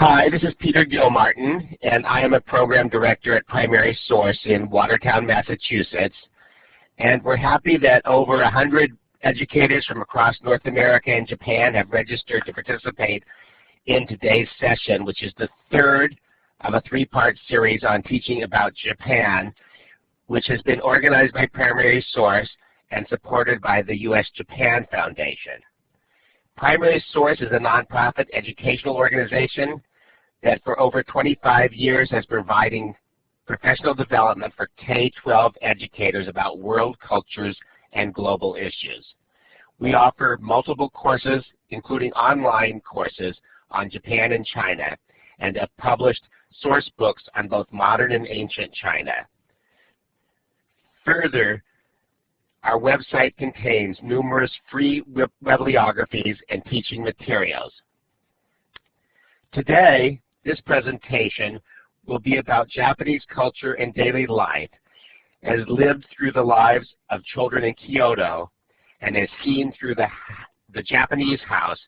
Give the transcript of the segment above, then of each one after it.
Hi, this is Peter Gilmartin, and I am a program director at Primary Source in Watertown, Massachusetts. And we're happy that over 100 educators from across North America and Japan have registered to participate in today's session, which is the third of a three-part series on teaching about Japan, which has been organized by Primary Source and supported by the U.S.-Japan Foundation. Primary Source is a nonprofit educational organization that for over 25 years has been providing professional development for K-12 educators about world cultures and global issues. We offer multiple courses, including online courses on Japan and China, and have published source books on both modern and ancient China. Further, our website contains numerous free bibliographies and teaching materials. Today, this presentation will be about Japanese culture and daily life as lived through the lives of children in Kyoto and as seen through the Japanese house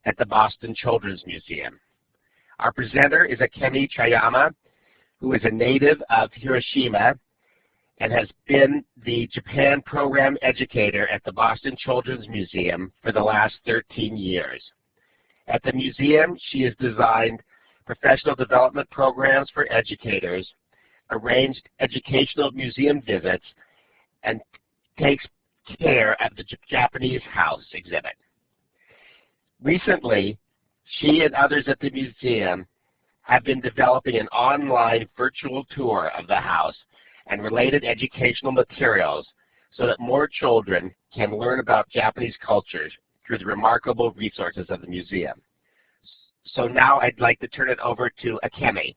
at the Boston Children's Museum. Our presenter is Akemi Chayama, who is a native of Hiroshima and has been the Japan program educator at the Boston Children's Museum for the last 13 years. At the museum, she has designed professional development programs for educators, arranged educational museum visits, and takes care of the Japanese House exhibit. Recently, she and others at the museum have been developing an online virtual tour of the house and related educational materials so that more children can learn about Japanese cultures through the remarkable resources of the museum. So now I'd like to turn it over to Akemi.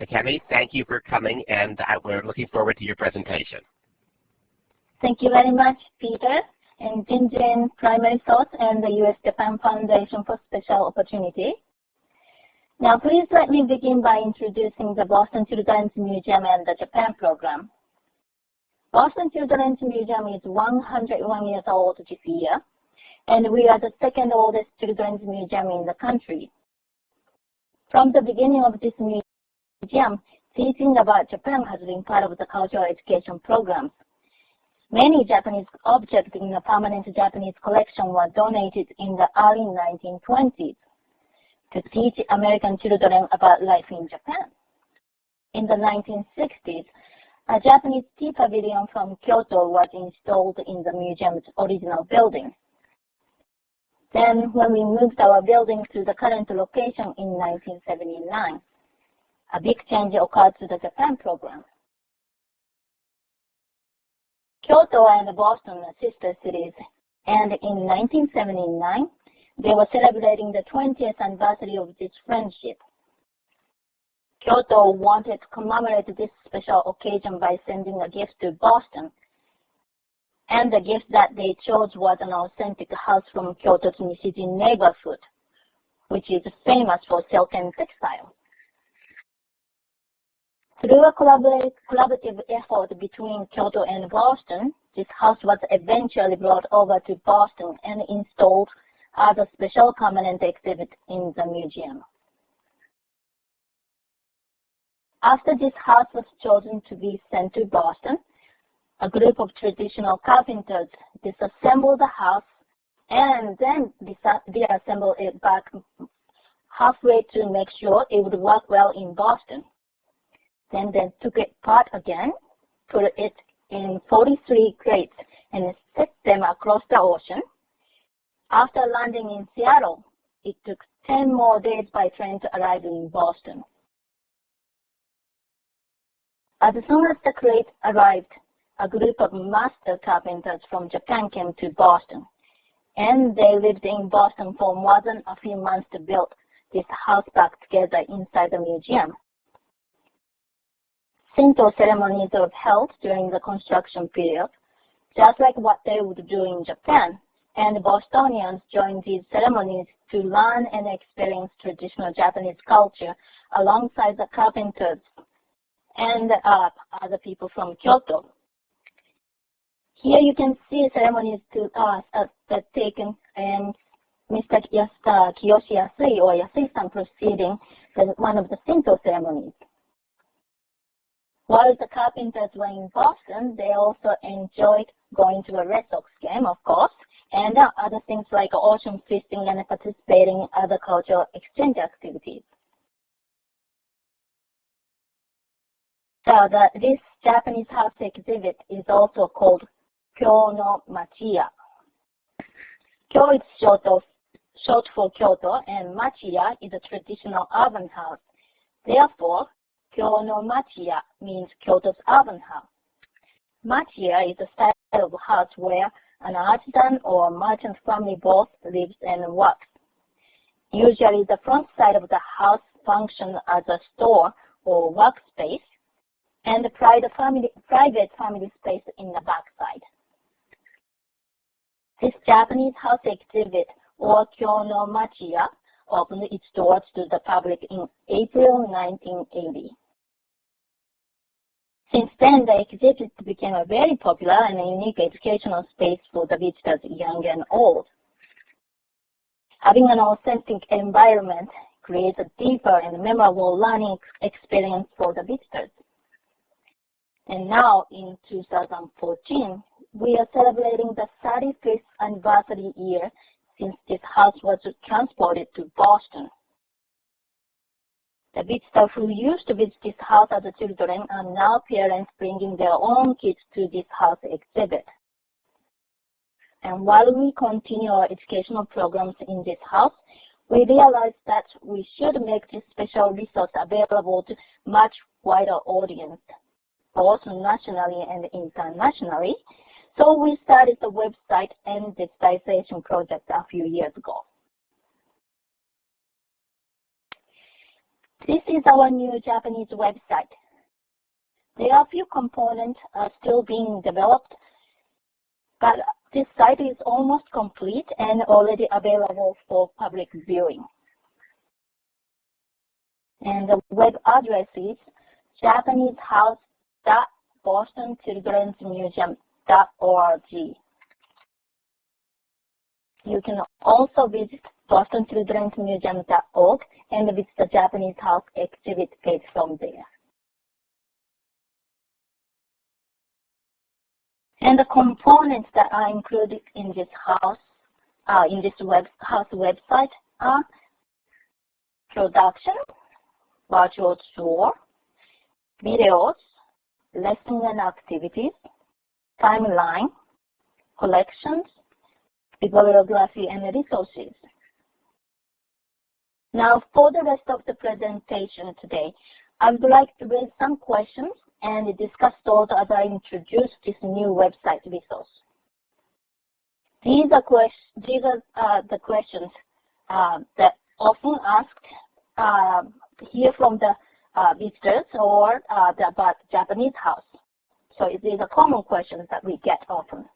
Akemi, thank you for coming, and we're looking forward to your presentation. Thank you very much, Peter, and Jinjin Primary Source and the U.S.-Japan Foundation for special opportunity. Now, please let me begin by introducing the Boston Children's Museum and the Japan program. Boston Children's Museum is 101 years old this year, and we are the second oldest children's museum in the country. From the beginning of this museum, teaching about Japan has been part of the cultural education programs. Many Japanese objects in the permanent Japanese collection were donated in the early 1920s. To teach American children about life in Japan. In the 1960s, a Japanese tea pavilion from Kyoto was installed in the museum's original building. Then, when we moved our building to the current location in 1979, a big change occurred to the Japan program. Kyoto and Boston are sister cities, and in 1979, they were celebrating the 20th anniversary of this friendship. Kyoto wanted to commemorate this special occasion by sending a gift to Boston. And the gift that they chose was an authentic house from Kyoto's Nishiji neighborhood, which is famous for silk and textiles. Through a collaborative effort between Kyoto and Boston, this house was eventually brought over to Boston and installed as a special permanent exhibit in the museum. After this house was chosen to be sent to Boston, a group of traditional carpenters disassembled the house and then reassembled it back halfway to make sure it would work well in Boston. Then they took it apart again, put it in 43 crates, and set them across the ocean. After landing in Seattle, it took 10 more days by train to arrive in Boston. As soon as the crate arrived, a group of master carpenters from Japan came to Boston, and they lived in Boston for more than a few months to build this house back together inside the museum. Shinto ceremonies were held during the construction period, just like what they would do in Japan, and Bostonians joined these ceremonies to learn and experience traditional Japanese culture alongside the carpenters and other people from Kyoto. Here you can see ceremonies taken and Mr. Kiyoshi Yasui or Yasui-san proceeding one of the simple ceremonies. While the carpenters were in Boston, they also enjoyed going to a Red Sox game, of course, and other things like ocean feasting and participating in other cultural exchange activities. So this Japanese house exhibit is also called Kyo no Machiya. Kyo is short for Kyoto, and Machiya is a traditional urban house. Therefore, Kyo no Machiya means Kyoto's urban house. Machiya is a style of house where an artisan or merchant family both lives and works. Usually, the front side of the house functions as a store or workspace, and the private family space in the back side. This Japanese house exhibit, or Kyo no Machiya, opened its doors to the public in April 1980. Since then, the exhibit became a very popular and unique educational space for the visitors, young and old. Having an authentic environment creates a deeper and memorable learning experience for the visitors. And now, in 2014, we are celebrating the 35th anniversary year since this house was transported to Boston. The visitors who used to visit this house as children are now parents bringing their own kids to this house exhibit. And while we continue our educational programs in this house, we realized that we should make this special resource available to much wider audience, both nationally and internationally. So we started the website and digitization project a few years ago. This is our new Japanese website. There are a few components still being developed, but this site is almost complete and already available for public viewing. And the web address is japanesehouse.bostonchildrensmuseum.org. You can also visit bostonchildrensmuseum.org and visit the Japanese house exhibit page from there. And the components that are included in this house, house website are production, virtual tour, videos, lessons and activities, timeline, collections, bibliography, and resources. Now, for the rest of the presentation today, I would like to raise some questions and discuss those as I introduce this new website resource. These are the questions that often asked here from the visitors or about Japanese house. So these are common questions that we get often.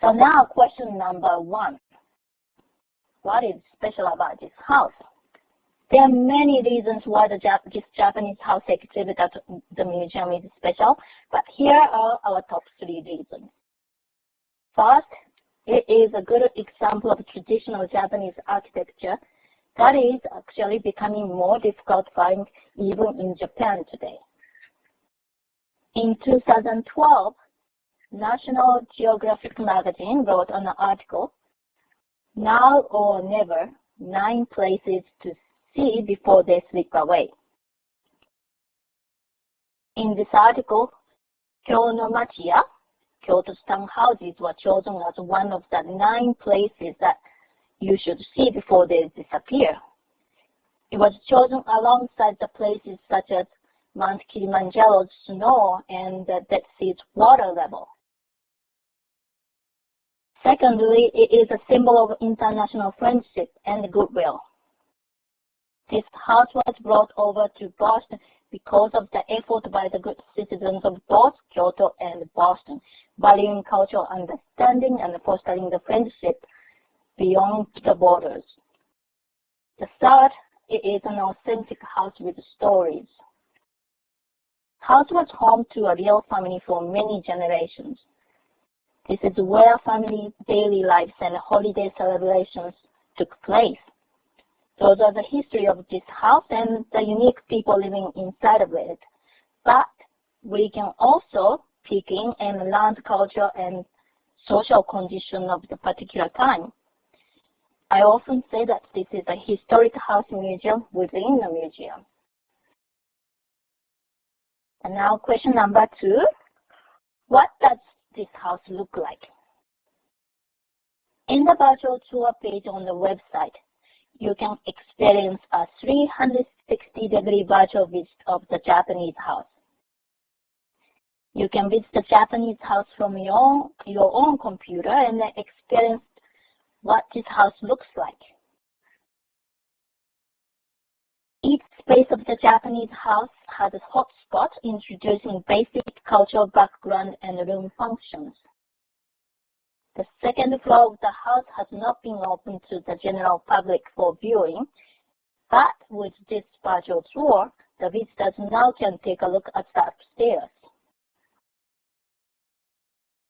So now question number one. What is special about this house? There are many reasons why this Japanese house exhibit at the museum is special, but here are our top 3 reasons. First, it is a good example of traditional Japanese architecture that is actually becoming more difficult to find even in Japan today. In 2012, National Geographic magazine wrote an article, "Now or Never, 9 places to see before they slip away." In this article, Kyo no Machiya, Kyoto's townhouses, were chosen as one of the 9 places that you should see before they disappear. It was chosen alongside the places such as Mount Kilimanjaro's snow and the Dead Sea's water level. Secondly, it is a symbol of international friendship and goodwill. This house was brought over to Boston because of the effort by the good citizens of both Kyoto and Boston, valuing cultural understanding and fostering the friendship beyond the borders. The third, it is an authentic house with stories. House was home to a real family for many generations. This is where family daily lives and holiday celebrations took place. Those are the history of this house and the unique people living inside of it. But we can also peek in and learn the culture and social condition of the particular time. I often say that this is a historic house museum within a museum. And now question number 2. What does this house look like? In the virtual tour page on the website, you can experience a 360-degree virtual visit of the Japanese house. You can visit the Japanese house from your own computer and experience what this house looks like. Each space of the Japanese house has a hotspot introducing basic cultural background and room functions. The second floor of the house has not been open to the general public for viewing, but with this virtual tour, the visitors now can take a look at the upstairs.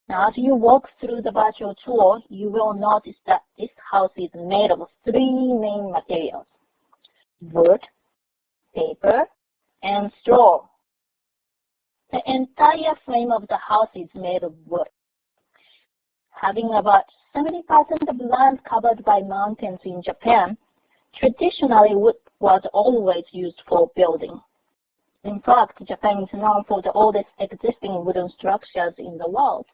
Now, as you walk through the virtual tour, you will notice that this house is made of 3 main materials: wood, paper, and straw. The entire frame of the house is made of wood. Having about 70% of land covered by mountains in Japan, traditionally wood was always used for building. In fact, Japan is known for the oldest existing wooden structures in the world.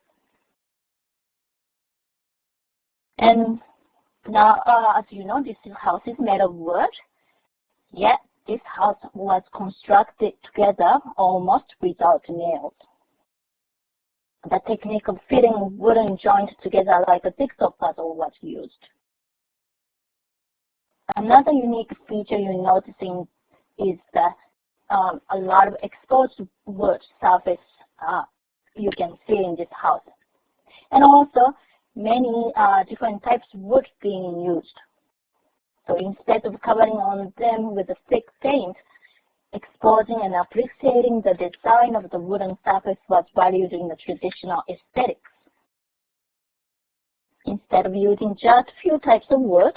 And now, as you know, this house is made of wood, yet this house was constructed together almost without nails. The technique of fitting wooden joints together like a jigsaw puzzle was used. Another unique feature you're noticing is that a lot of exposed wood surface you can see in this house. And also, many different types of wood being used. So instead of covering on them with a thick paint, exposing and appreciating the design of the wooden surface was valued in the traditional aesthetics. Instead of using just few types of wood,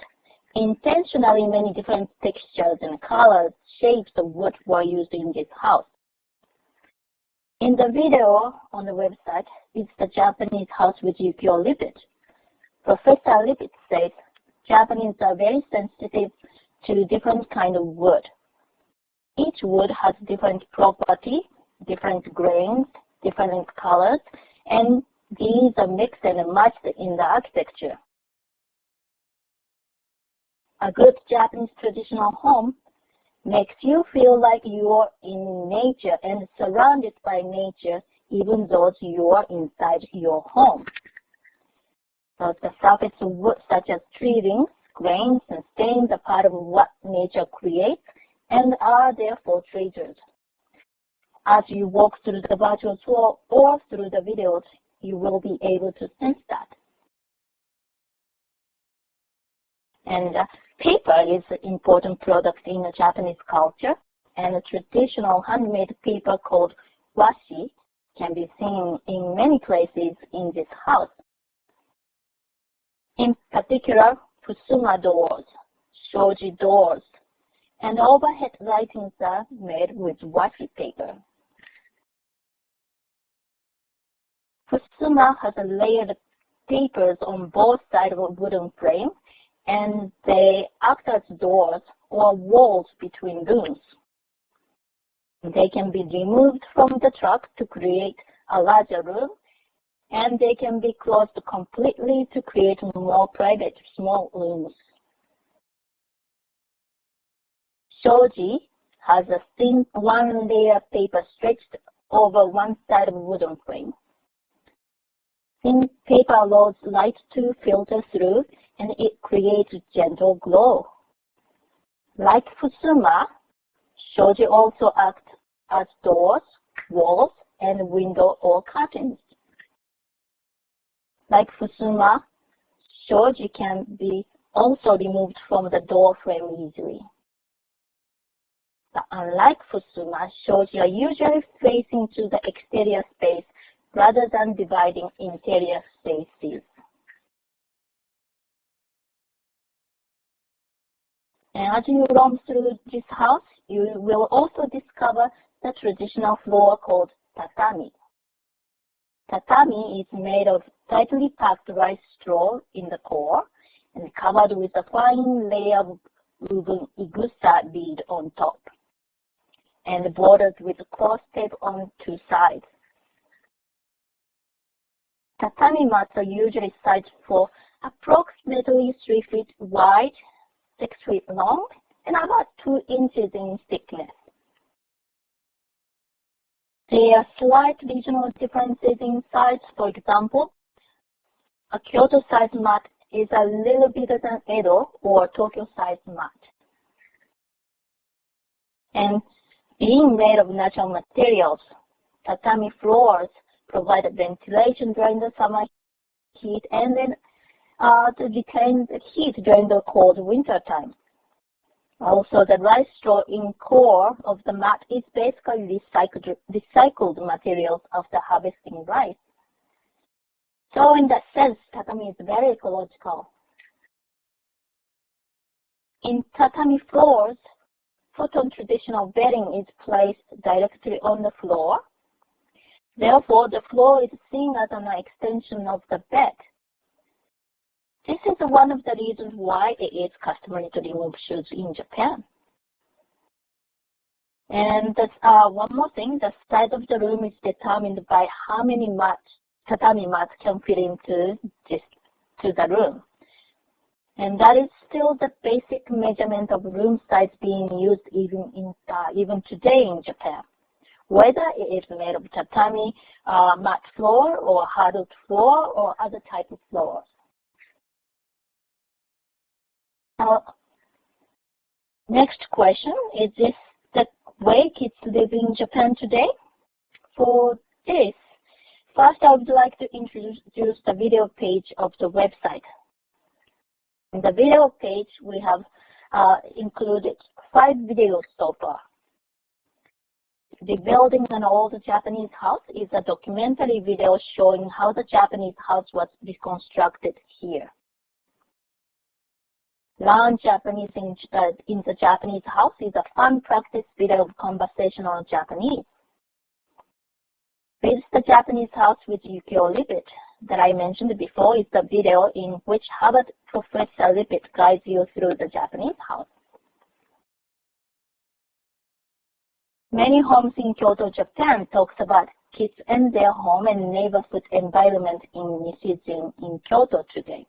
intentionally many different textures and colors, shapes of wood were used in this house. In the video on the website is the Japanese house with Yukio Lippitt. Professor Lippitt says Japanese are very sensitive to different kind of wood. Each wood has different property, different grains, different colors, and these are mixed and matched in the architecture. A good Japanese traditional home makes you feel like you are in nature and surrounded by nature, even though you are inside your home. So the surface of wood such as tree rings, grains, and stains are part of what nature creates and are therefore treasured. As you walk through the virtual tour or through the videos, you will be able to sense that. And paper is an important product in the Japanese culture, and a traditional handmade paper called washi can be seen in many places in this house. In particular, fusuma doors, shoji doors, and overhead lightings are made with washi paper. Fusuma has layered papers on both sides of a wooden frame, and they act as doors or walls between rooms. They can be removed from the truck to create a larger room, and they can be closed completely to create more private small rooms. Shoji has a thin one-layer paper stretched over one side of a wooden frame. Thin paper allows light to filter through, and it creates a gentle glow. Like fusuma, shoji also acts as doors, walls, and window or curtains. Like fusuma, shoji can be also removed from the door frame easily. But unlike fusuma, shoji are usually facing to the exterior space rather than dividing interior spaces. And as you roam through this house, you will also discover the traditional floor called tatami. Tatami is made of tightly packed rice straw in the core and covered with a fine layer of woven igusa bead on top, and bordered with cross tape on two sides. Tatami mats are usually sized for approximately 3 feet wide, 6 feet long, and about 2 inches in thickness. There are slight regional differences in size. For example, a Kyoto-sized mat is a little bigger than Edo or Tokyo-sized mat. And being made of natural materials, tatami floors provide ventilation during the summer heat and then to retain the heat during the cold winter time. Also, the rice straw in core of the mat is basically recycled materials after harvesting rice. So in that sense, tatami is very ecological. In tatami floors, futon traditional bedding is placed directly on the floor. Therefore, the floor is seen as an extension of the bed. This is one of the reasons why it is customary to remove shoes in Japan. And one more thing, the size of the room is determined by how many tatami mats can fit into the room. And that is still the basic measurement of room size being used even today in Japan, whether it is made of tatami mat floor or hardwood floor or other type of floors. Next question, is this the way kids live in Japan today? For this, first I would like to introduce the video page of the website. In the video page, we have included 5 videos so far. Rebuilding an Old Japanese House is a documentary video showing how the Japanese house was reconstructed here. Learn Japanese in the Japanese House is a fun practice video of conversational Japanese. Visit the Japanese House with Yukio Lippert that I mentioned before is the video in which Harvard Professor Lippert guides you through the Japanese house. Many Homes in Kyoto, Japan talks about kids and their home and neighborhood environment in Nishijin in Kyoto today.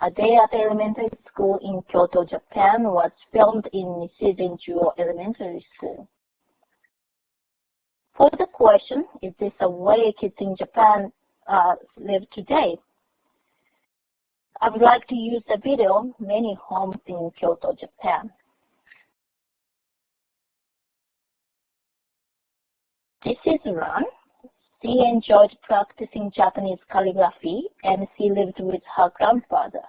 A Day at Elementary School in Kyoto, Japan was filmed in Nishijin Juo Elementary School. For the question, is this a way kids in Japan live today? I would like to use the video, Many Homes in Kyoto, Japan. This is Ran. She enjoyed practicing Japanese calligraphy and she lived with her grandfather,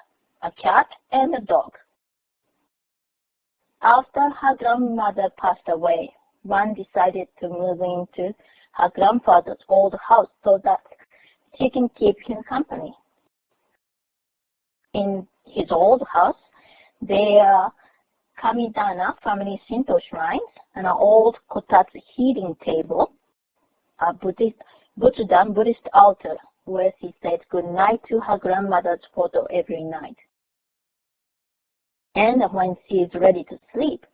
a cat, and a dog. After her grandmother passed away, Ran decided to move into her grandfather's old house so that she can keep him company. In his old house, there are Kamidana family Shinto shrines, and an old kotatsu heating table, a Buddhist altar where she said goodnight to her grandmother's photo every night. And when she is ready to sleep,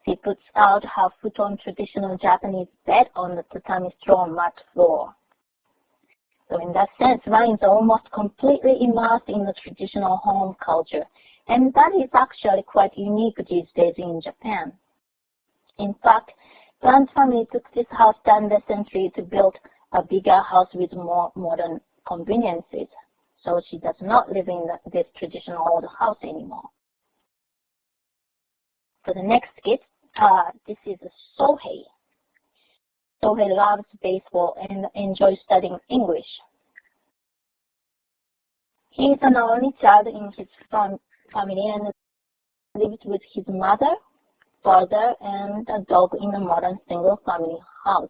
she puts out her futon traditional Japanese bed on the tatami straw mat floor. So in that sense, Ryan is almost completely immersed in the traditional home culture, and that is actually quite unique these days in Japan. In fact, Ryan's family took this house down the century to build a bigger house with more modern conveniences, so she does not live in this traditional old house anymore. For the next kid, this is Sohei. Sohei loves baseball and enjoys studying English. He is an only child in his family and lives with his mother, father, and a dog in a modern single-family house.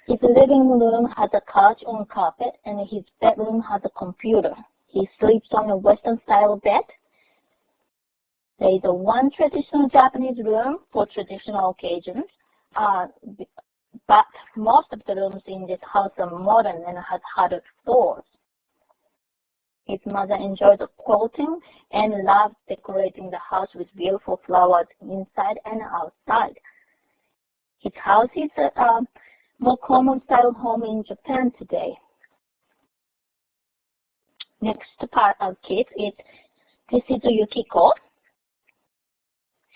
His living room has a couch on carpet, and his bedroom has a computer. He sleeps on a Western-style bed, There is one traditional Japanese room for traditional occasions, but most of the rooms in this house are modern and have hardwood floors. His mother enjoys quilting and loves decorating the house with beautiful flowers inside and outside. His house is a more common style home in Japan today. Next part of kids is, this is Yukiko.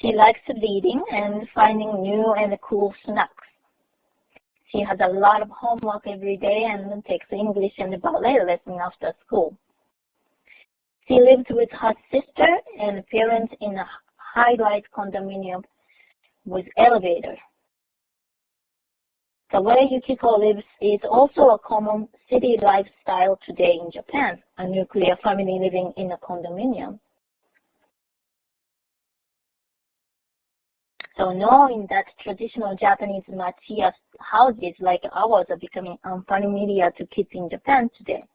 She likes reading and finding new and cool snacks. She has a lot of homework every day and takes English and ballet lessons after school. She lives with her sister and parents in a high-rise condominium with elevator. The way Yukiko lives is also a common city lifestyle today in Japan, a nuclear family living in a condominium. So knowing that traditional Japanese Machiya houses like ours are becoming unfamiliar to kids in Japan today.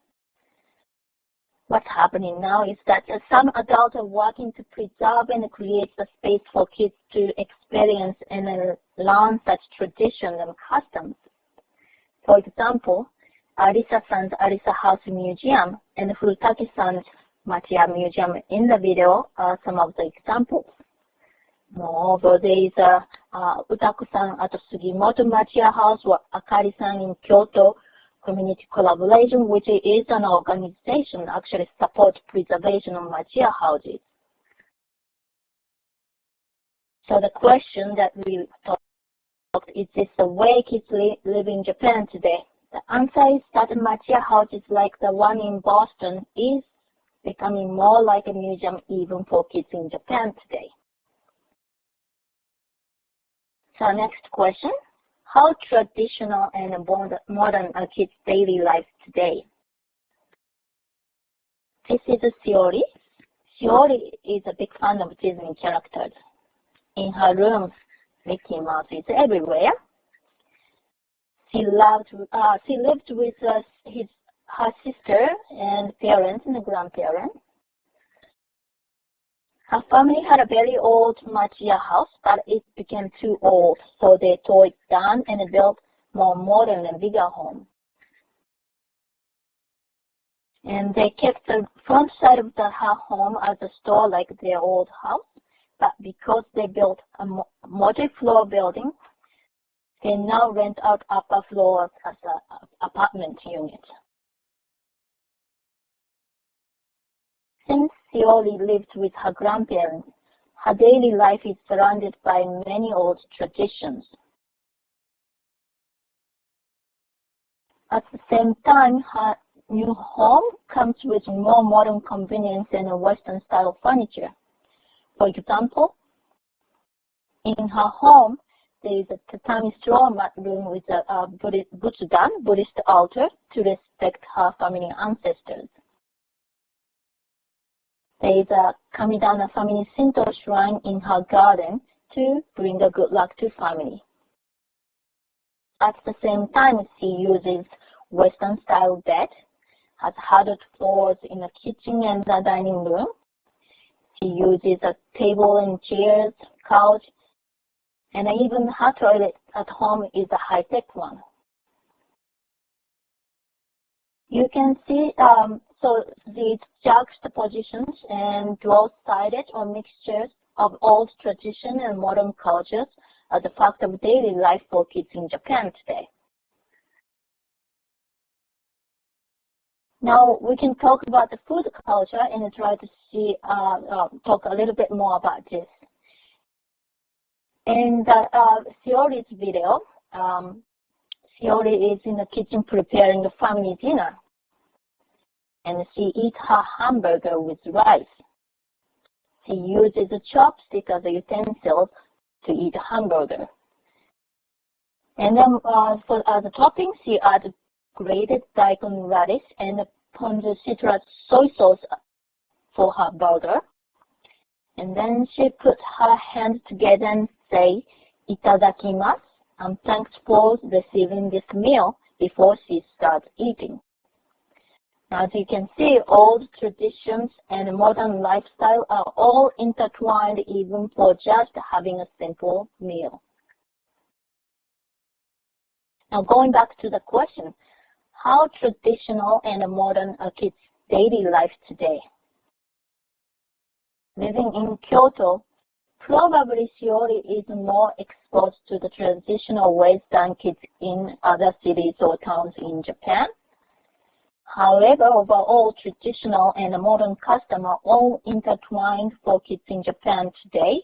What's happening now is that some adults are working to preserve and create a space for kids to experience and learn such traditions and customs. For example, Arisa-san's Arisa House Museum and Furutake-san's Machiya Museum in the video are some of the examples. Moreover, there is Utaku-san at Sugimoto Machiya House or Akari-san in Kyoto Community Collaboration, which is an organization actually supports preservation of Machiya houses. So the question that we talked, is this the way kids live in Japan today? The answer is that Machiya houses like the one in Boston is becoming more like a museum even for kids in Japan today. So next question. How traditional and modern are kids' daily lives today? This is Shiori. Shiori is a big fan of Disney characters. In her room, Mickey Mouse is everywhere. She lived with her sister and parents and grandparents. Her family had a very old Machiya house, but it became too old, so they tore it down and built more modern and bigger home. And they kept the front side of her home as a store like their old house, but because they built a multi-floor building, they now rent out upper floors as an apartment unit. Since Shiori lives with her grandparents, her daily life is surrounded by many old traditions. At the same time, her new home comes with more modern convenience and Western-style furniture. For example, in her home, there is a Tatami straw mat room with a Buddhist altar to respect her family ancestors. There is a Kamidana family Shinto shrine in her garden to bring a good luck to family. At the same time, she uses Western-style bed, has hardwood floors in the kitchen and the dining room. She uses a table and chairs, couch, and even her toilet at home is a high-tech one. You can see so these juxtapositions and dual-sided or mixtures of old tradition and modern cultures are the fact of daily life for kids in Japan today. Now we can talk about the food culture and try to see, talk a little bit more about this. In the Shiori's video, Shiori is in the kitchen preparing the family dinner, and she eats her hamburger with rice. She uses a chopstick as a utensil to eat hamburger. And then for the topping, she adds grated daikon radish and ponzu citrus soy sauce for her burger. And then she puts her hands together and say, "Itadakimasu," and thanks for receiving this meal before she starts eating. As you can see, old traditions and modern lifestyle are all intertwined even for just having a simple meal. Now going back to the question, how traditional and modern are kids' daily life today? Living in Kyoto, probably Shiori is more exposed to the traditional ways than kids in other cities or towns in Japan. However, overall, traditional and modern customs are all intertwined for kids in Japan today.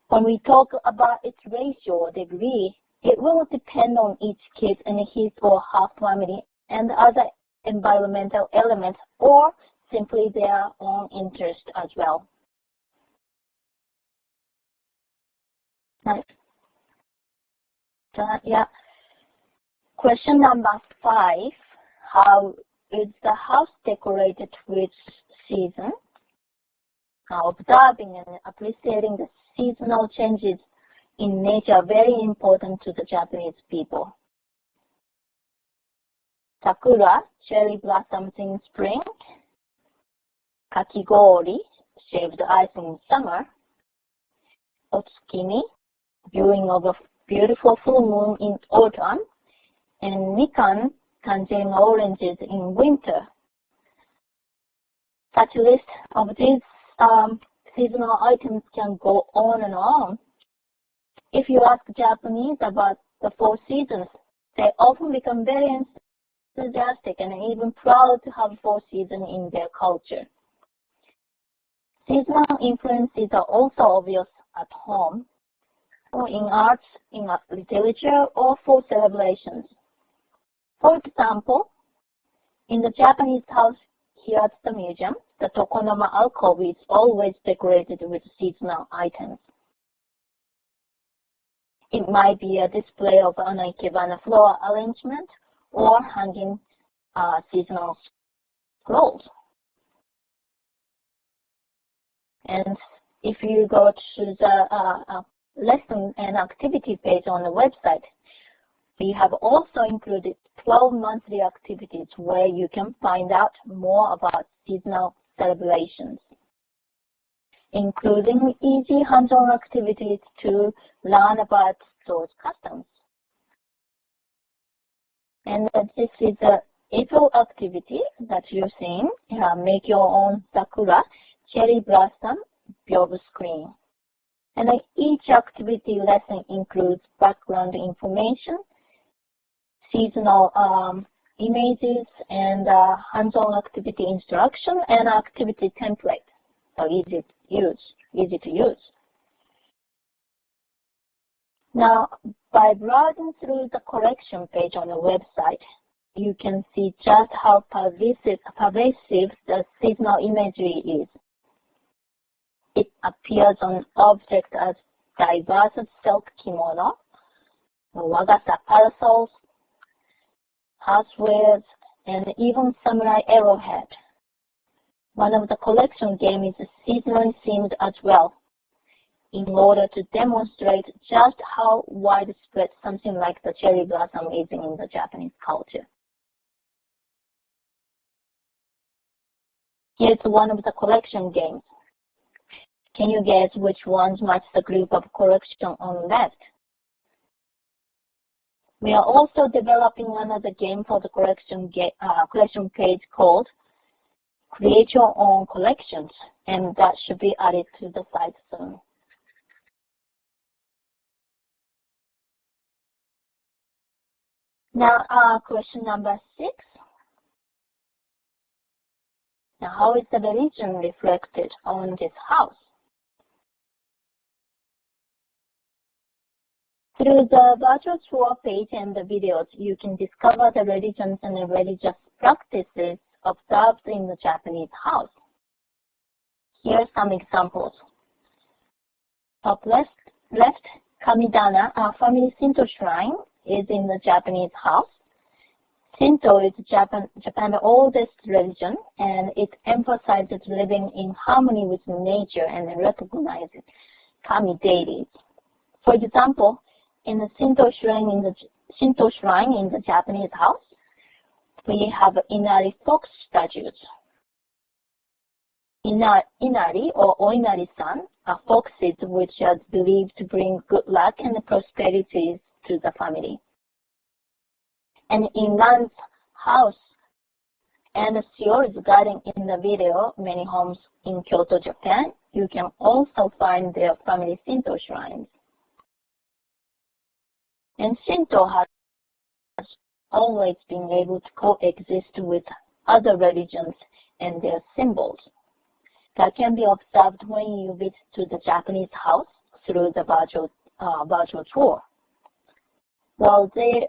When we talk about its ratio or degree, it will depend on each kid and his or her family and other environmental elements, or simply their own interest as well. Nice. Question number 5. How is the house decorated with season? Now, observing and appreciating the seasonal changes in nature are very important to the Japanese people. Sakura, cherry blossoms in spring. Kakigori, shaved ice in summer. Otsukimi, viewing of a beautiful full moon in autumn. And mikan, tangerine oranges in winter. Such a list of these seasonal items can go on and on. If you ask Japanese about the 4 seasons, they often become very enthusiastic and even proud to have 4 seasons in their culture. Seasonal influences are also obvious at home, or in arts, in literature, or for celebrations. For example, in the Japanese house here at the museum, the Tokonoma alcove is always decorated with seasonal items. It might be a display of an ikebana flower arrangement or hanging seasonal scrolls. And if you go to the lesson and activity page on the website, we have also included 12 monthly activities where you can find out more about seasonal celebrations, including easy hands-on activities to learn about those customs. And this is the April activity that you're seeing. Make your own sakura, cherry blossom, byobu screen. And each activity lesson includes background information, seasonal images, and hands-on activity instruction and activity template. So easy to use. Now, by browsing through the collection page on the website, you can see just how pervasive the seasonal imagery is. It appears on objects as diverse as silk kimono, wagasa parasols, housewares, and even samurai arrowhead. One of the collection games is seasonally themed as well, in order to demonstrate just how widespread something like the cherry blossom is in the Japanese culture. Here's one of the collection games. Can you guess which ones match the group of collection on left? We are also developing another game for the collection page called Create Your Own Collections, and that should be added to the site soon. Now, question number 6. Now, how is the religion reflected on this house? Through the virtual tour page and the videos, you can discover the religions and the religious practices observed in the Japanese house. Here are some examples. Top left, Kamidana, a family Shinto shrine, is in the Japanese house. Shinto is Japan's oldest religion, and it emphasizes living in harmony with nature and recognizes kami deities. For example, in the Shinto shrine in the Japanese house, we have Inari fox statues. Inari or Oinari-san are foxes which are believed to bring good luck and prosperity to the family. And in Ran's house and Shiori's garden in the video, many homes in Kyoto, Japan, you can also find their family Shinto shrines. And Shinto has always been able to coexist with other religions and their symbols. That can be observed when you visit to the Japanese house through the virtual tour. While there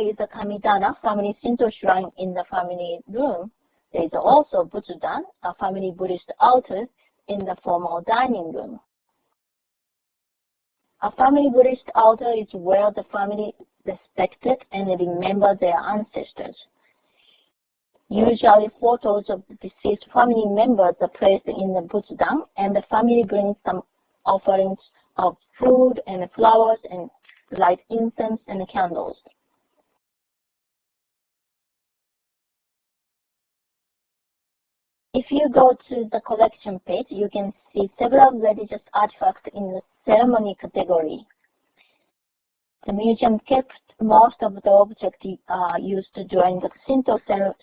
is a Kamidana, family Shinto shrine in the family room, there is also Butsudan, a family Buddhist altar in the formal dining room. A family Buddhist altar is where the family respected and remember their ancestors. Usually photos of the deceased family members are placed in the Butsudan, and the family brings some offerings of food and flowers and light incense and candles. If you go to the collection page, you can see several religious artifacts in the ceremony category. The museum kept most of the objects used during the Shinto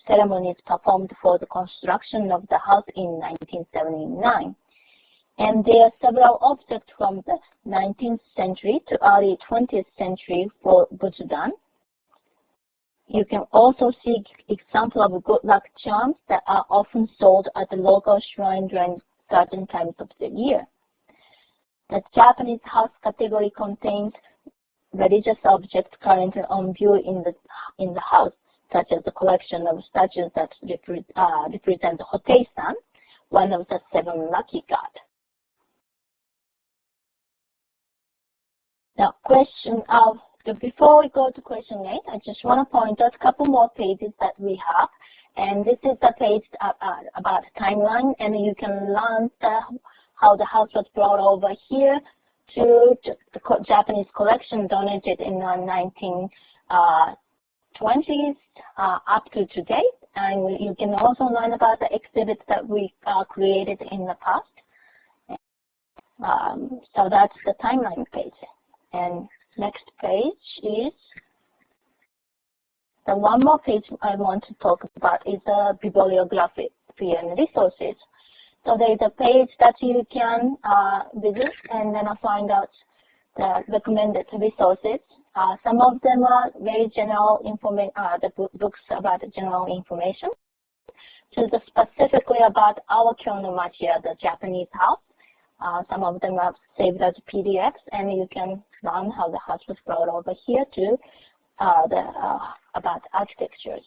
ceremonies performed for the construction of the house in 1979. And there are several objects from the 19th century to early 20th century for Butsudan. You can also see examples of good luck charms that are often sold at the local shrine during certain times of the year. The Japanese house category contains religious objects currently on view in the house, such as the collection of statues that represent Hotei-san, one of the 7 lucky gods. Now, before we go to question 8, I just want to point out a couple more pages that we have. And this is the page about timeline, and you can learn how the house was brought over here to the Japanese collection donated in the 1920s up to today. And you can also learn about the exhibits that we created in the past. So that's the timeline page. And next page is the one more page I want to talk about is the bibliography and resources. So there is a page that you can visit and then find out the recommended resources. Some of them are very general the books about general information. So specifically about our Kyono Machiya, the Japanese house. Some of them are saved as PDFs, and you can learn how the house was brought over here to about architectures.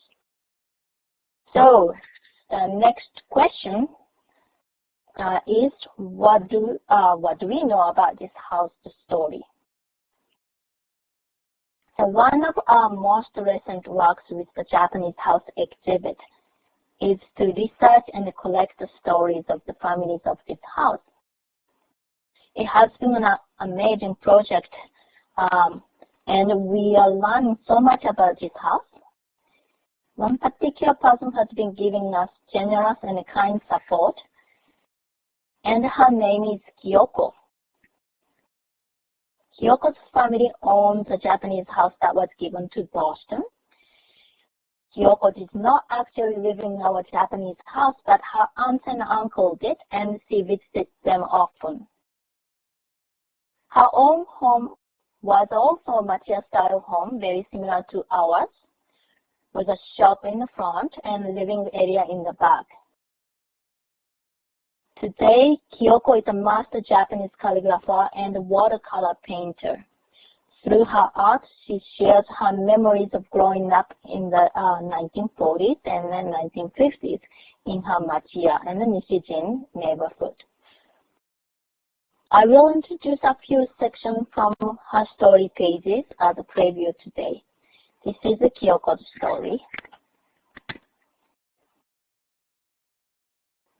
So the next question is what do we know about this house story? So one of our most recent works with the Japanese house exhibit is to research and collect the stories of the families of this house. It has been an amazing project, and we are learning so much about this house. One particular person has been giving us generous and kind support, and her name is Kyoko. Kyoko's family owns a Japanese house that was given to Boston. Kyoko did not actually live in our Japanese house, but her aunt and uncle did, and she visited them often. Her own home was also a Machiya-style home, very similar to ours, with a shop in the front and living area in the back. Today, Kyoko is a master Japanese calligrapher and watercolor painter. Through her art, she shares her memories of growing up in the 1940s and then 1950s in her Machiya and the Nishijin neighborhood. I will introduce a few sections from her story pages as a preview today. This is the Kyoko's story.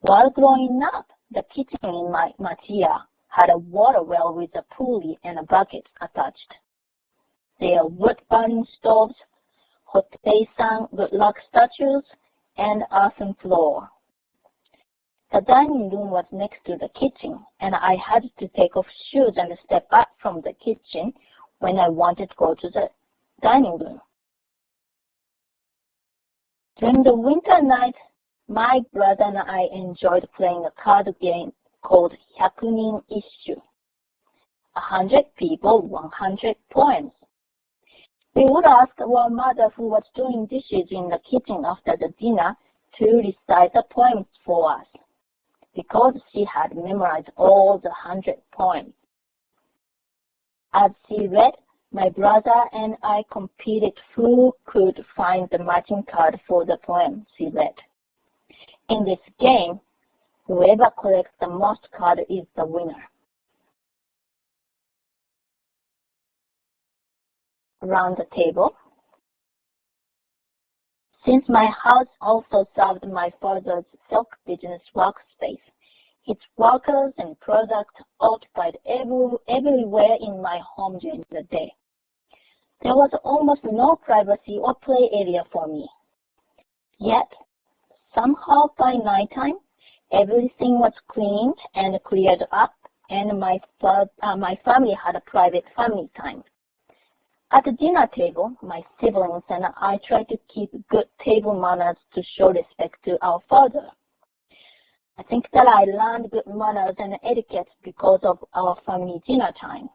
While growing up, the kitchen in my Machiya had a water well with a pulley and a bucket attached. There are wood-burning stoves, Hotei-san good luck statues, and earthen floor. The dining room was next to the kitchen, and I had to take off shoes and step back from the kitchen when I wanted to go to the dining room. During the winter night, my brother and I enjoyed playing a card game called 100nin Isshu. 100 people, 100 poems. We would ask our mother, who was doing dishes in the kitchen after the dinner, to recite the poems for us, because she had memorized all the 100 poems. As she read, my brother and I competed who could find the matching card for the poem she read. In this game, whoever collects the most cards is the winner. Around the table. Since my house also served my father's silk business workspace, its workers and products occupied everywhere in my home during the day. There was almost no privacy or play area for me. Yet, somehow by nighttime, everything was cleaned and cleared up, and my family had a private family time. At the dinner table, my siblings and I tried to keep good table manners to show respect to our father. I think that I learned good manners and etiquette because of our family dinner time.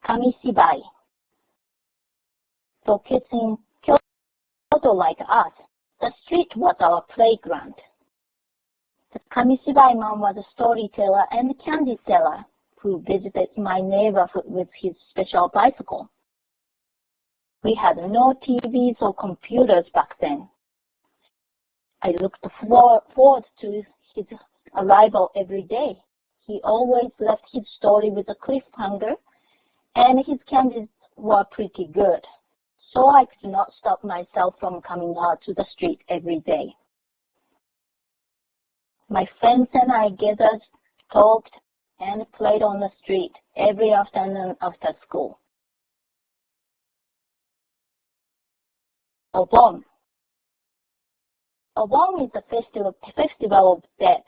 Kamishibai. For kids in Kyoto like us, the street was our playground. The Kamishibai man was a storyteller and candy seller who visited my neighborhood with his special bicycle. We had no TVs or computers back then. I looked forward to his arrival every day. He always left his story with a cliffhanger, and his candies were pretty good, so I could not stop myself from coming out to the street every day. My friends and I gathered, talked, and played on the street every afternoon after school. Obon. Obon is a festival of death,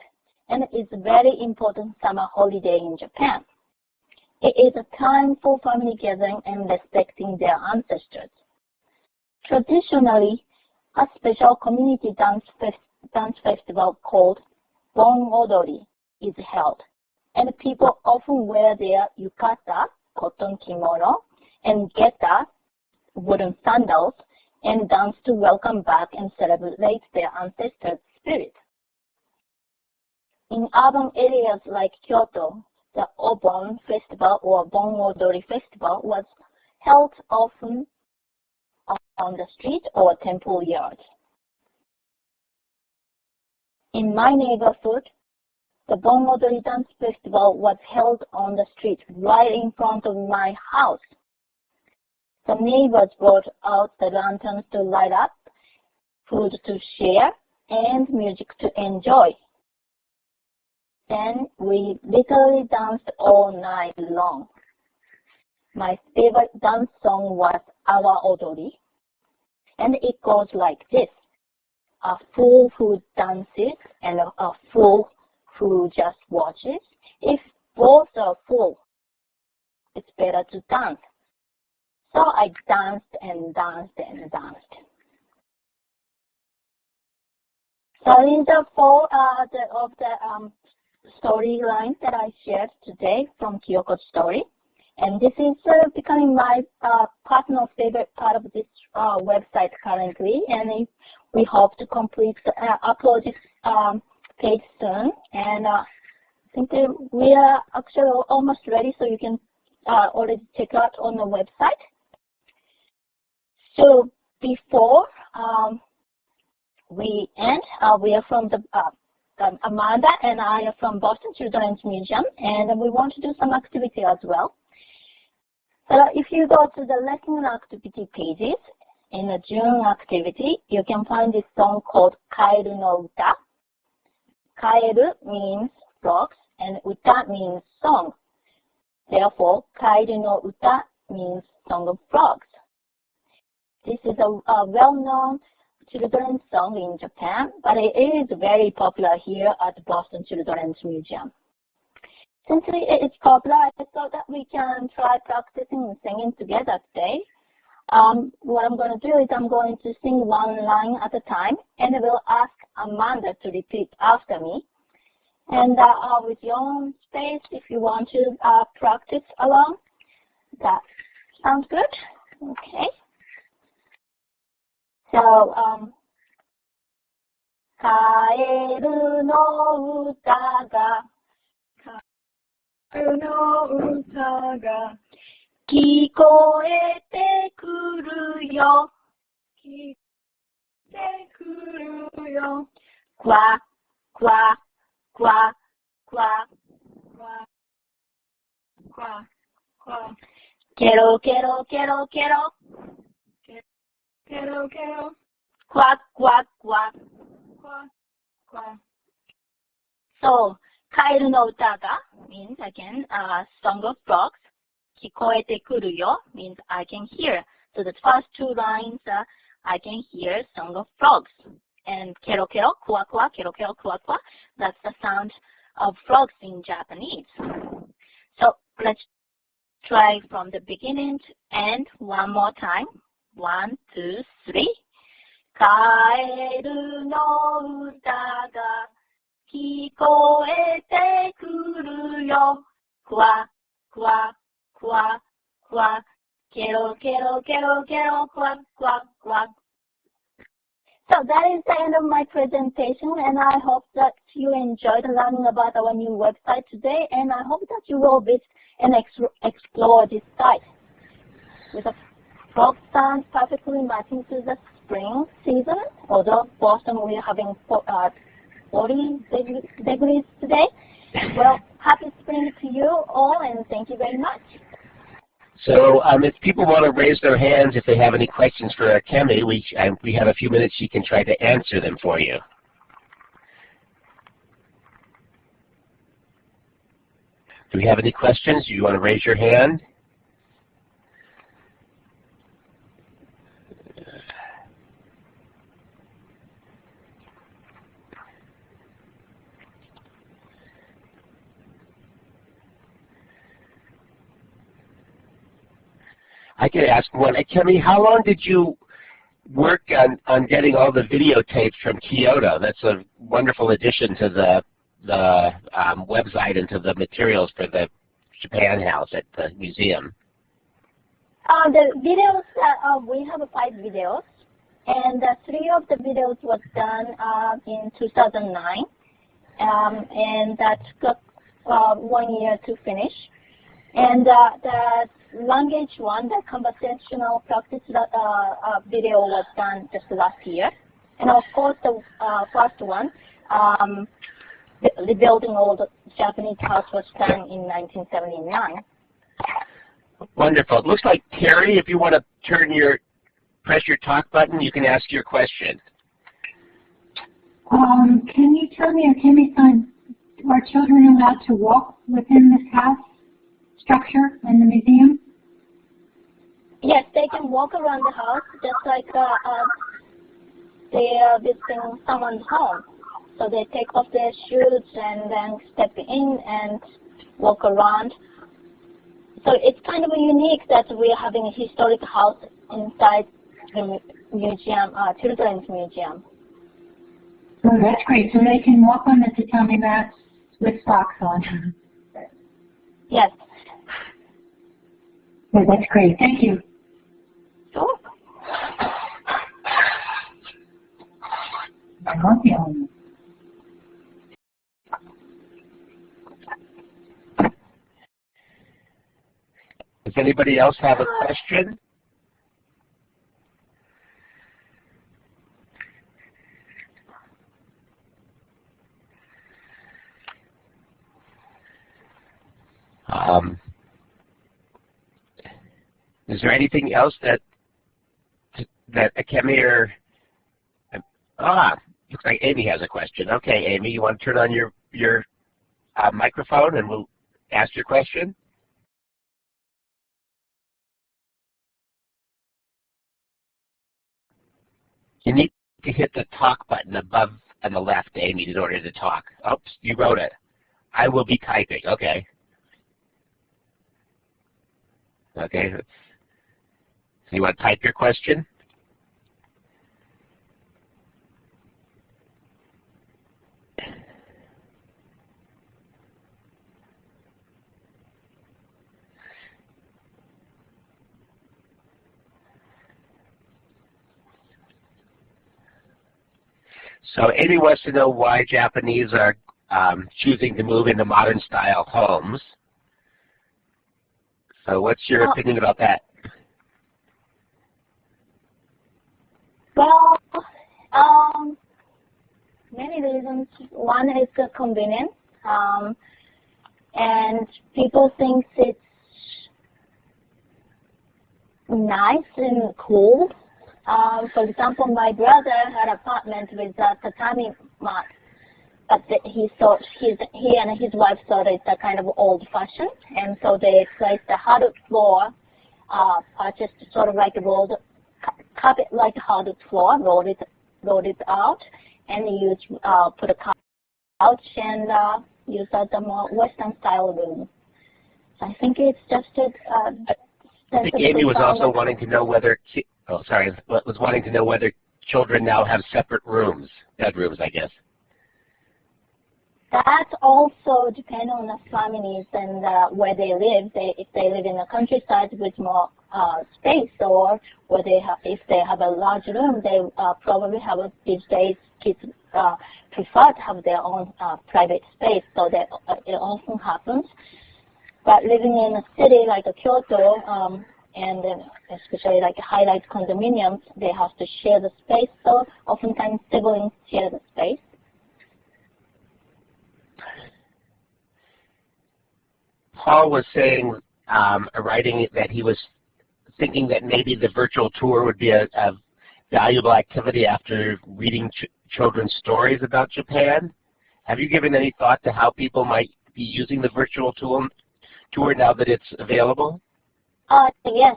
and is a very important summer holiday in Japan. It is a time for family gathering and respecting their ancestors. Traditionally, a special community dance festival called Bon Odori is held, and people often wear their yukata, cotton kimono, and geta, wooden sandals, and dance to welcome back and celebrate their ancestors' spirit. In urban areas like Kyoto, the Obon Festival or Bon Odori Festival was held often on the street or temple yards. In my neighborhood, the Bon Odori Dance Festival was held on the street right in front of my house. The neighbors brought out the lanterns to light up, food to share, and music to enjoy. Then we literally danced all night long. My favorite dance song was Awa Odori, and it goes like this. A fool who dances and a fool who just watches. If both are full, it's better to dance. So I danced and danced and danced. So these are four of the storylines that I shared today from Kyoko's story. And this is becoming my personal favorite part of this website currently. And we hope to complete upload this page soon. And I think that we are actually almost ready, so you can already check out on the website. So before we end, we are from the Amanda and I are from Boston Children's Museum, and we want to do some activity as well. So if you go to the lesson activity pages, in the June activity, you can find this song called Kaeru no Uta. Kaeru means frogs, and Uta means song. Therefore, Kaeru no Uta means Song of Frogs. This is a well-known children's song in Japan, but it is very popular here at the Boston Children's Museum. Since it is popular, I thought that we can try practicing and singing together today. What I'm going to do is I'm going to sing one line at a time, and I will ask Amanda to repeat after me. And with your own space, if you want to practice along, that sounds good. Okay. So, Kaeru no uta ga, Kaeru no uta ga, kikoete kuru yo, kikoete kuru yo, kwa, kwa, kwa, kwa, kwa, kwa, kwa, kero, kero, kero, kero, kero, kero, quack, quack, quack, quack, quack. So, Kaeru no uta ga means again Song of Frogs. Kikoete kuru yo means I can hear. So the first two lines I can hear Song of Frogs. And kero kero, kwa kwa, kero kero, kwa kwa, that's the sound of frogs in Japanese. So let's try from the beginning to end one more time. 1, 2, 3. Kaeru no uta ga kikoete kuru yo, kwa, kwa, kwa, kwa, kero, kero, kero, kero, kwa, kwa, kwa. So that is the end of my presentation, and I hope that you enjoyed learning about our new website today, and I hope that you will visit and explore this site. With a frog sound perfectly matching to the spring season, although Boston we are having 40 degrees today. Well, happy spring to you all, and thank you very much. So if people want to raise their hands if they have any questions for Akemi, we have a few minutes. She can try to answer them for you. Do we have any questions? Do you want to raise your hand? I could ask one. Akemi, how long did you work on getting all the videotapes from Kyoto? That's a wonderful addition to the website and to the materials for the Japan House at the museum. The videos, we have 5 videos, and 3 of the videos was done in 2009, and that took 1 year to finish. And the language one, the conversational practice video was done just last year. And of course, the first one, rebuilding all the Japanese house, was done in 1979. Wonderful. It looks like Terry, if you want to press your talk button, you can ask your question. Can you tell me, Akemi-san, are children allowed to walk within this house structure in the museum? Yes, they can walk around the house just like they are visiting someone's home. So they take off their shoes and then step in and walk around. So it's kind of unique that we are having a historic house inside the museum, children's museum. Oh, that's great. So they can walk on the tatami mats with socks on. Yes. Oh, that's great. Thank you. Sure. Does anybody else have a question? Is there anything else that Akemi or looks like Amy has a question. Okay, Amy, you want to turn on your microphone and we'll ask your question? You need to hit the talk button above on the left, Amy, in order to talk. Oops, you wrote it. I will be typing. Okay. Okay. So you want to type your question? So Amy wants to know why Japanese are choosing to move into modern style homes. So what's your opinion about that? Well, many reasons. One is the convenience, and people think it's nice and cool. For example, my brother had an apartment with a tatami mat, but he and his wife thought it's a kind of old-fashioned, and so they placed a hardwood floor, purchased sort of like a rolled carpet like hardwood floor, rolled it out, and put a couch and use a more Western style room. So I think it's just I think Amy was also wanting to know whether children now have separate rooms, bedrooms, I guess. That also depends on the families and where they live. If they live in the countryside with more space, or if they have a large room, they probably have these days kids prefer to have their own private space. So that it often happens. But living in a city like Kyoto, and especially like high-rise condominiums, they have to share the space. So oftentimes siblings share the space. Paul was saying, writing that he was thinking that maybe the virtual tour would be a valuable activity after reading children's stories about Japan. Have you given any thought to how people might be using the virtual tour now that it's available? Yes.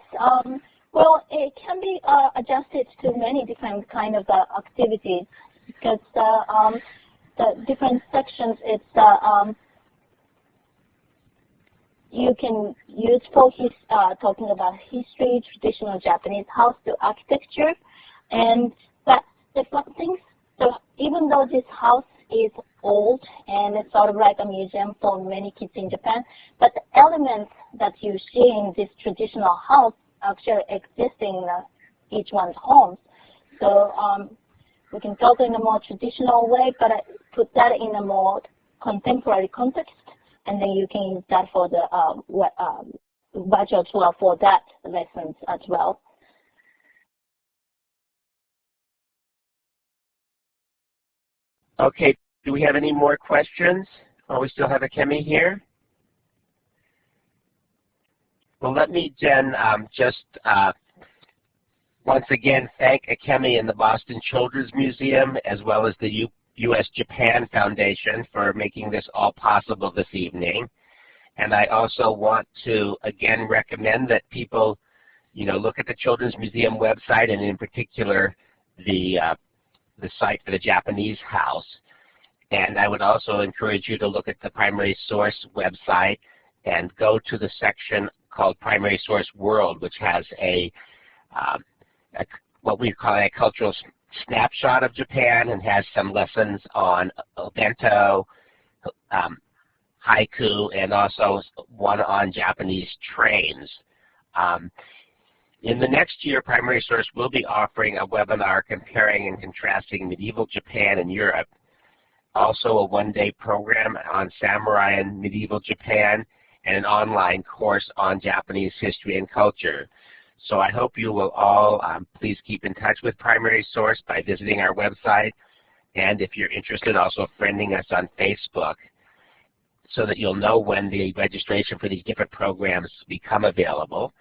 Well, it can be adjusted to many different kind of activities, because the different sections, it's you can use for talking about history, traditional Japanese house, to architecture, and but the things. So even though this house is old and it's sort of like a museum for many kids in Japan, but the elements that you see in this traditional house actually exist in each one's homes. So we can talk in a more traditional way, but put that in a more contemporary context, and then you can use that for the virtual tour for that lessons as well. Okay, do we have any more questions? Oh, we still have Akemi here. Well, let me, Jen, just once again thank Akemi and the Boston Children's Museum, as well as the U.S.-Japan Foundation for making this all possible this evening. And I also want to, again, recommend that people, look at the Children's Museum website, and in particular, the site for the Japanese house. And I would also encourage you to look at the Primary Source website and go to the section called Primary Source World, which has what we call a cultural snapshot of Japan, and has some lessons on bento, haiku, and also one on Japanese trains. In the next year, Primary Source will be offering a webinar comparing and contrasting medieval Japan and Europe, also a one-day program on samurai and medieval Japan, and an online course on Japanese history and culture. So I hope you will all please keep in touch with Primary Source by visiting our website, and if you're interested, also friending us on Facebook, so that you'll know when the registration for these different programs become available.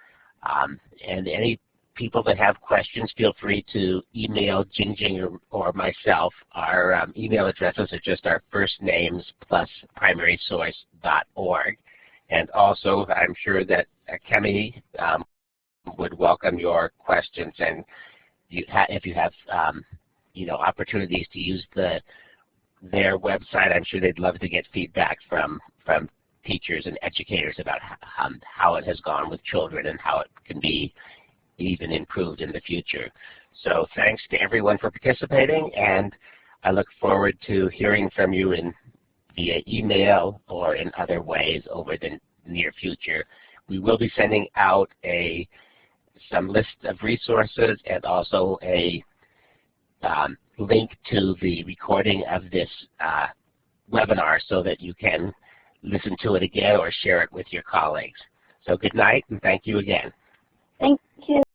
And any people that have questions, feel free to email Jingjing or myself. Our email addresses are just our first names plus primarysource.org. And also, I'm sure that Akemi would welcome your questions and if you have opportunities to use their website, I'm sure they'd love to get feedback from teachers and educators about how it has gone with children and how it can be even improved in the future. So thanks to everyone for participating, and I look forward to hearing from you via email or in other ways over the near future. We will be sending out some list of resources and also a link to the recording of this webinar so that you can listen to it again or share it with your colleagues. So good night and thank you again. Thank you.